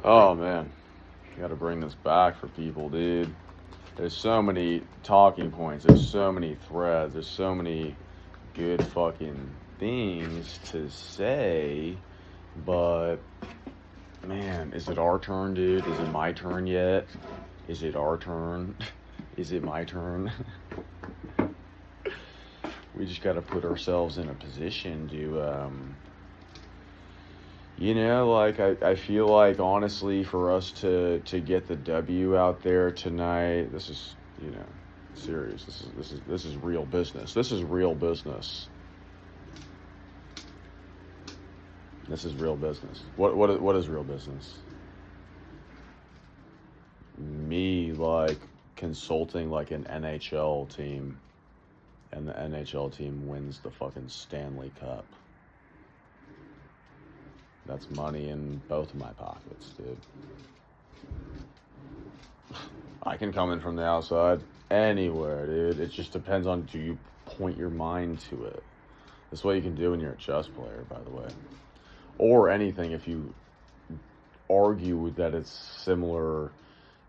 Oh man, got to bring this back for people, dude. There's so many talking points. There's so many threads. There's so many good fucking things to say. But man, is it our turn, dude? Is it my turn yet? Is it our turn? Is it my turn? We just got to put ourselves in a position to like I feel like honestly for us to get the W out there tonight, this is serious. This is real business. This is real business. This is real business. What is real business? Me like consulting like an NHL team, and the NHL team wins the fucking Stanley Cup. That's money in both of my pockets, dude. I can come in from the outside anywhere, dude. It just depends on, do you point your mind to it. That's what you can do when you're a chess player, by the way. Or anything if you argue that it's similar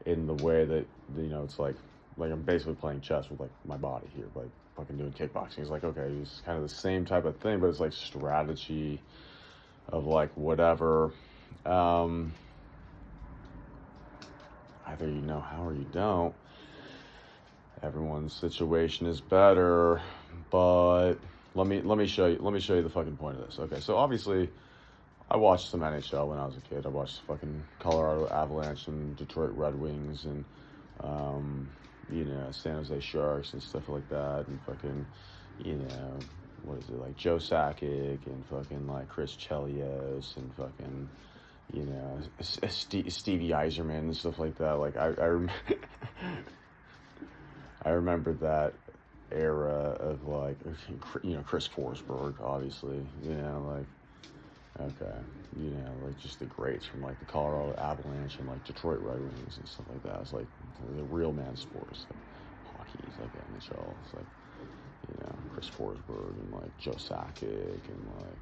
in the way that, it's like I'm basically playing chess with, like, my body here, like, fucking doing kickboxing. It's like, okay, it's kind of the same type of thing, but it's like strategy of, like, whatever. Either you know how or you don't. Everyone's situation is better, but let me show you the fucking point of this. Okay, so obviously I watched some NHL when I was a kid. I watched the fucking Colorado Avalanche and Detroit Red Wings and San Jose Sharks and stuff like that, and fucking what is it, like Joe Sakic and fucking like Chris Chelios and fucking Stevie Yzerman and stuff like that. Like I remember that era of, like, Chris Forsberg, obviously, like, okay, like just the greats from, like, the Colorado Avalanche and, like, Detroit Red Wings and stuff like that. It's like the real man sports, like hockey is like NHL. It's like, Chris Forsberg and, like, Joe Sakic and, like,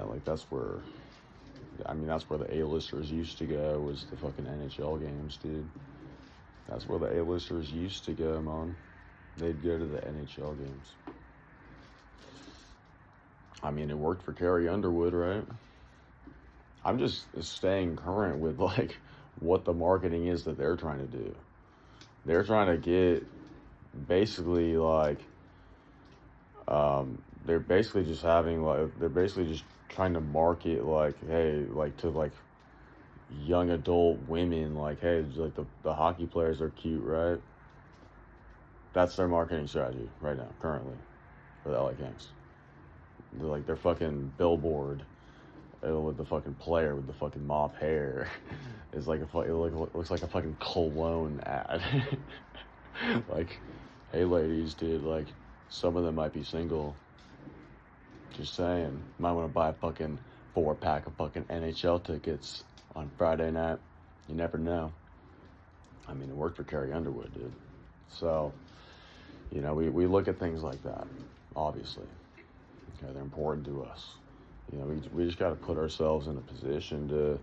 like that's where the A-listers used to go, was the fucking NHL games, dude. That's where the A-listers used to go, man. They'd go to the NHL games. I mean, it worked for Carrie Underwood, right? I'm just staying current with, like, what the marketing is that they're trying to do. They're trying to get, basically, like, they're basically just trying to market, like, hey, like, to, like, young adult women, like, hey, like, the hockey players are cute, right? That's their marketing strategy right now, currently, for the LA Kings. They're like, their fucking billboard with the fucking player with the fucking mop hair is like it looks like a fucking cologne ad. Like, hey ladies, dude, like, some of them might be single. Just saying, might want to buy a fucking 4-pack of fucking NHL tickets on Friday night. You never know. I mean, it worked for Carrie Underwood, dude. So, we look at things like that, obviously. Okay, they're important to us. We just got to put ourselves in a position to,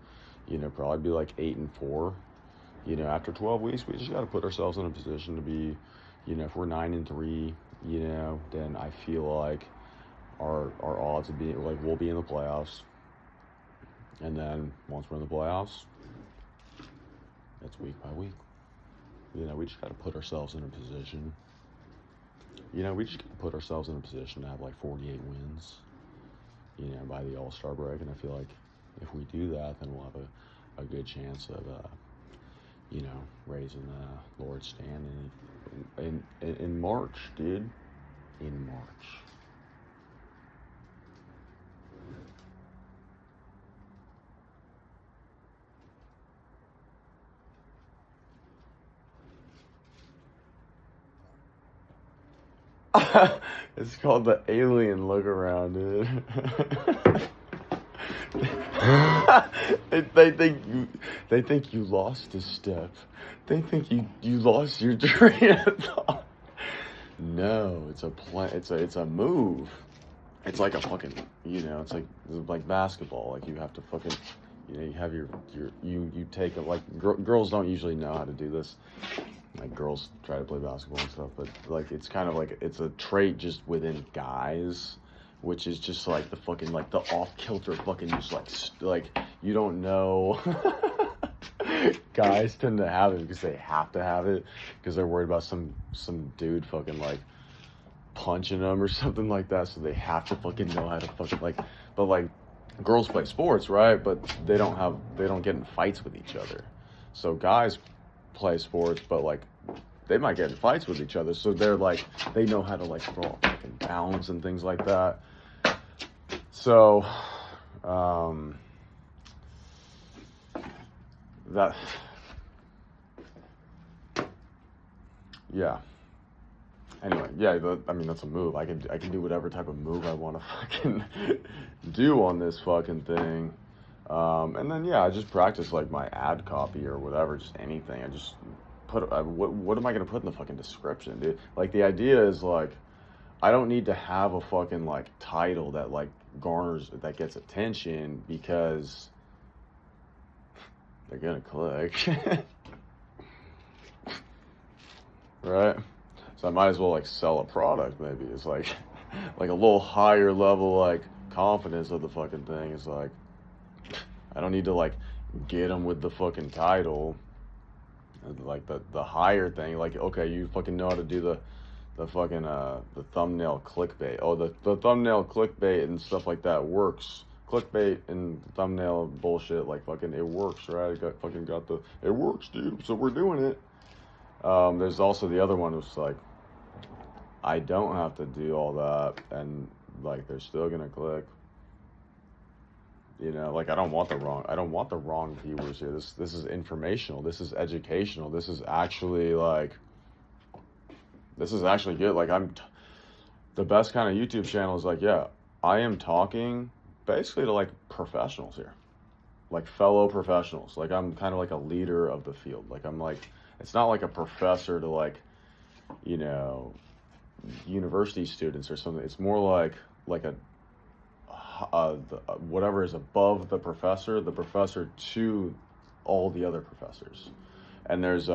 probably be like 8-4. After 12 weeks, we just got to put ourselves in a position to be, if we're 9-3, then I feel like our odds would be, like, we'll be in the playoffs. And then once we're in the playoffs, it's week by week. We just got to put ourselves in a position. We just got to put ourselves in a position to have like 48 wins, by the All-Star break. And I feel like if we do that, then we'll have a good chance of, raising the Lord's stand in March, dude. In March. It's called the alien look around, dude. They think you lost a step. They think you lost your train of thought. No, it's a plan. It's a move. it's like a fucking, it's like basketball. Like you have to fucking, you have you take it, like girls don't usually know how to do this. Like girls try to play basketball and stuff, but like it's kind of like it's a trait just within guys, which is just like the fucking like the off kilter fucking just like you don't know. Guys tend to have it because they have to have it because they're worried about some dude fucking like punching them or something like that, so they have to fucking know how to fucking like. But like girls play sports, right? But they don't get in fights with each other. So guys play sports, but like they might get in fights with each other, so they're like they know how to like throw off fucking balance and things like that. So that yeah. Anyway, yeah, I mean, that's a move. I can do whatever type of move I want to fucking do on this fucking thing. And then, yeah, I just practice, like, my ad copy or whatever, just anything. I just put, what am I going to put in the fucking description, dude? Like, the idea is, like, I don't need to have a fucking, like, title that, like, that gets attention because they're going to click. Right? So I might as well like sell a product. Maybe it's like like a little higher level like confidence of the fucking thing. It's like I don't need to like get them with the fucking title, like the higher thing. Like okay, you fucking know how to do the fucking the thumbnail clickbait. Oh, the thumbnail clickbait and stuff like that works. Clickbait and thumbnail bullshit like fucking it works, right? It works, dude. So we're doing it. There's also the other one was like, I don't have to do all that, and like they're still gonna click. Like I don't want the wrong viewers here. This is informational. This is educational. This is actually good. Like the best kind of YouTube channel is like, yeah, I am talking basically to like professionals here, like fellow professionals. Like I'm kind of like a leader of the field. Like I'm like. It's not like a professor to like, university students or something. It's more like whatever is above the professor to all the other professors, and there's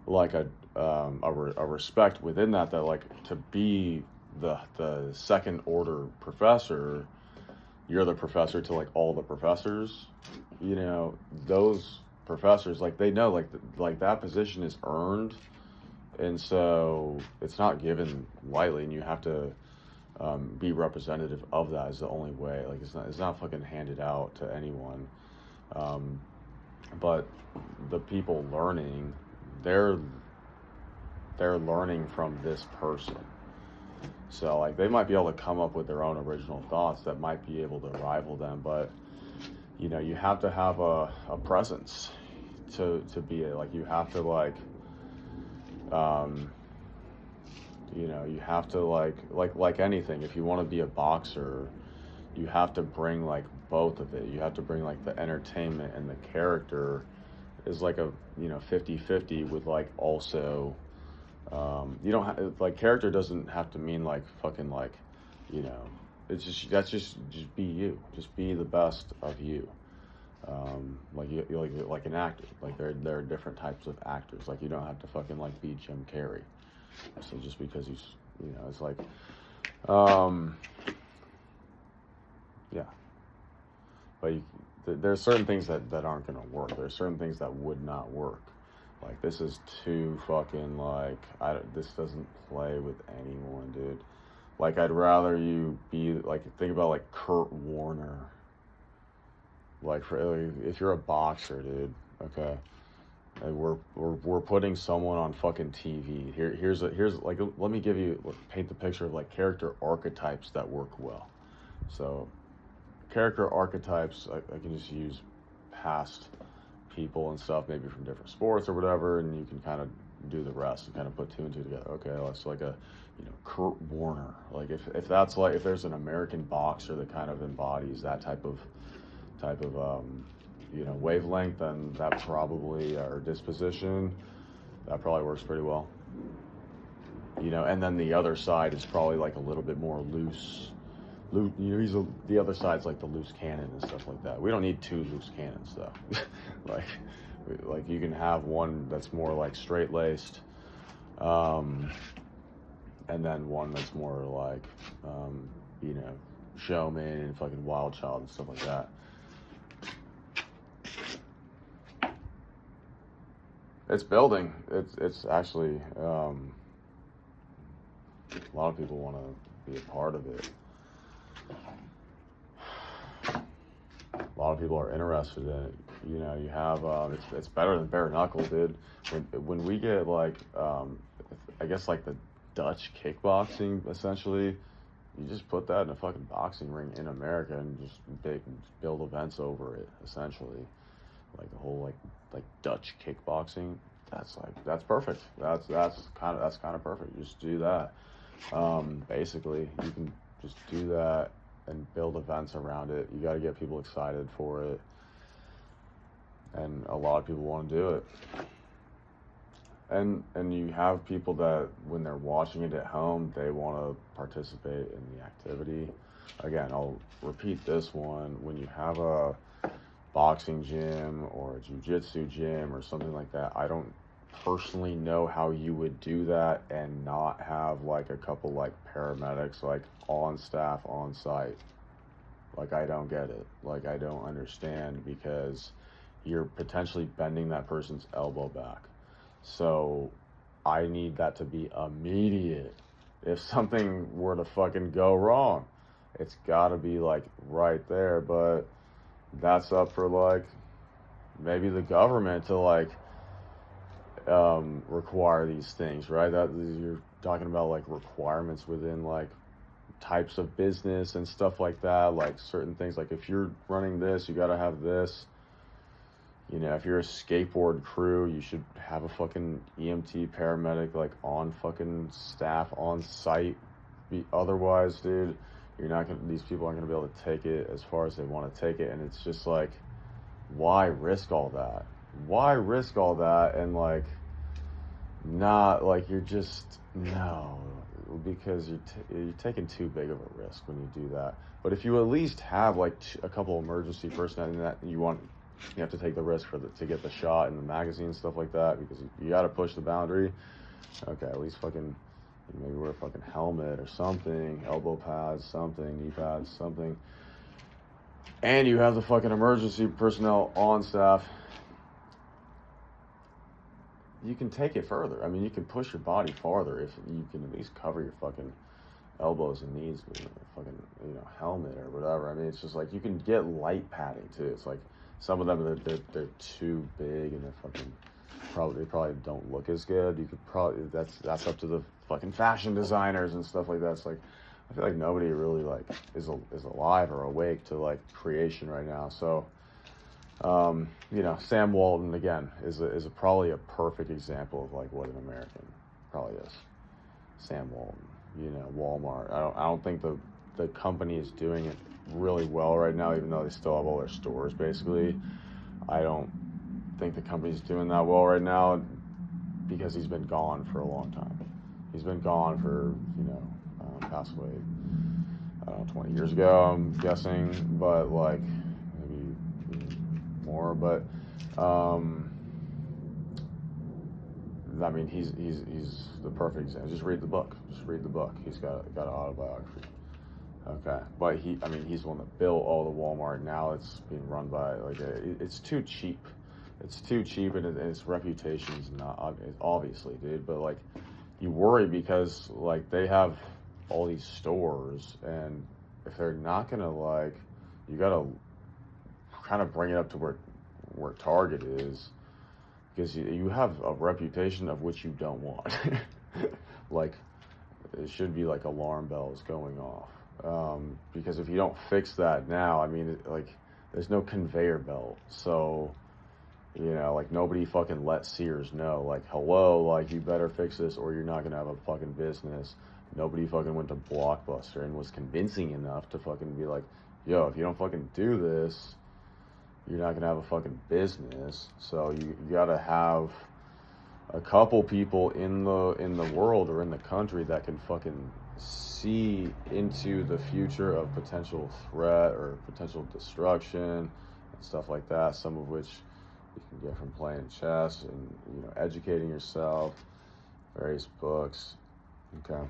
like a respect within that like to be the second order professor. You're the professor to like all the professors. Those professors like they know like that position is earned, and so it's not given lightly, and you have to be representative of that is the only way. Like it's not fucking handed out to anyone, but the people learning, they're learning from this person. So like they might be able to come up with their own original thoughts that might be able to rival them, but you have to have a presence to be it. Like you have to like, you have to like anything. If you want to be a boxer, you have to bring like both of it. You have to bring like the entertainment and the character is like a 50-50 with like also, you don't have like character doesn't have to mean like fucking like, it's just be you. Just be the best of you. Like you like an actor. Like there are different types of actors. Like you don't have to fucking like be Jim Carrey. So just because he's it's like yeah. But there are certain things that aren't gonna work. There are certain things that would not work. Like this is too fucking like this doesn't play with anyone, dude. Like I'd rather you be like think about like Kurt Warner. Like if you're a boxer, dude, okay, and we're putting someone on fucking TV. Here's like let me paint the picture of like character archetypes that work well. So character archetypes, I can just use past people and stuff, maybe from different sports or whatever, and you can kind of do the rest and kind of put two and two together. Okay, that's like a Kurt Warner. Like if that's like if there's an American boxer that kind of embodies that type of wavelength, then that probably, or disposition, that probably works pretty well. you know, and then the other side is probably like a little bit more loose. You know, the other side's like the loose cannon and stuff like that. We don't need two loose cannons though. like, like you can have one that's more like straight laced, and then one that's more like, you know, showman and fucking wild child and stuff like that. It's building. It's actually, a lot of people want to be a part of it. A lot of people are interested in it. You know, you have, it's better than bare knuckle, dude. When we get like, I guess like the Dutch kickboxing, essentially, you just put that in a fucking boxing ring in America and just build events over it, essentially. Like the whole like Dutch kickboxing, that's perfect. That's kind of perfect. Just do that. Basically, you can just do that and build events around it. You got to get people excited for it, and a lot of people want to do it. And you have people that when they're watching it at home, they want to participate in the activity. Again, I'll repeat this one: when you have a boxing gym or a jiu-jitsu gym or something like that, I don't personally know how you would do that and not have like a couple like paramedics like on staff on site. Like, I don't get it. Like, I don't understand, because you're potentially bending that person's elbow back. So I need that to be immediate. If something were to fucking go wrong, it's gotta be like right there. But that's up for like maybe the government to like require these things, right? That you're talking about like requirements within like types of business and stuff like that, like certain things, like if you're running this, you got to have this. You know, if you're a skateboard crew, you should have a fucking EMT paramedic like on fucking staff on site. Otherwise, dude, you're not gonna, these people aren't gonna be able to take it as far as they want to take it. And it's just like, why risk all that? Why risk all that? And like, not like, you're just, no, because you're taking too big of a risk when you do that. But if you at least have like a couple emergency personnel in that, you have to take the risk to get the shot in the magazine and stuff like that, because you got to push the boundary. Okay, at least fucking maybe wear a fucking helmet or something, elbow pads, something, knee pads, something. And you have the fucking emergency personnel on staff. You can take it further. I mean, you can push your body farther if you can at least cover your fucking elbows and knees with a fucking, you know, helmet or whatever. I mean, it's just like, you can get light padding too. It's like some of them they're too big and they probably don't look as good. You could probably, that's up to the fucking fashion designers and stuff like that. It's like, I feel like nobody really like is alive or awake to like creation right now. So you know, Sam Walton again is probably a perfect example of like what an American probably is. Sam Walton, you know, Walmart. I don't think the company is doing it really well right now, even though they still have all their stores basically. I don't think the company's doing that well right now, because he's been gone for a long time. He's been gone for, you know, passed away, I don't know, 20 years ago, I'm guessing, but like maybe more. But I mean, he's the perfect example. Just read the book. He's got an autobiography. Okay, but he's the one that built all the Walmart. Now it's being run by like it's too cheap. It's too cheap, and its reputation is not obviously, dude. But like, you worry because like they have all these stores, and if they're not gonna like, you gotta kind of bring it up to where Target is, because you have a reputation of which you don't want. Like, it should be like alarm bells going off. Because if you don't fix that now, I mean, like, there's no conveyor belt. So, you know, like, nobody fucking let Sears know, like, hello, like, you better fix this or you're not gonna have a fucking business. Nobody fucking went to Blockbuster and was convincing enough to fucking be like, yo, if you don't fucking do this, you're not gonna have a fucking business. So you gotta have a couple people in the world or in the country that can fucking see into the future of potential threat or potential destruction and stuff like that, some of which you can get from playing chess and educating yourself, various books. Okay.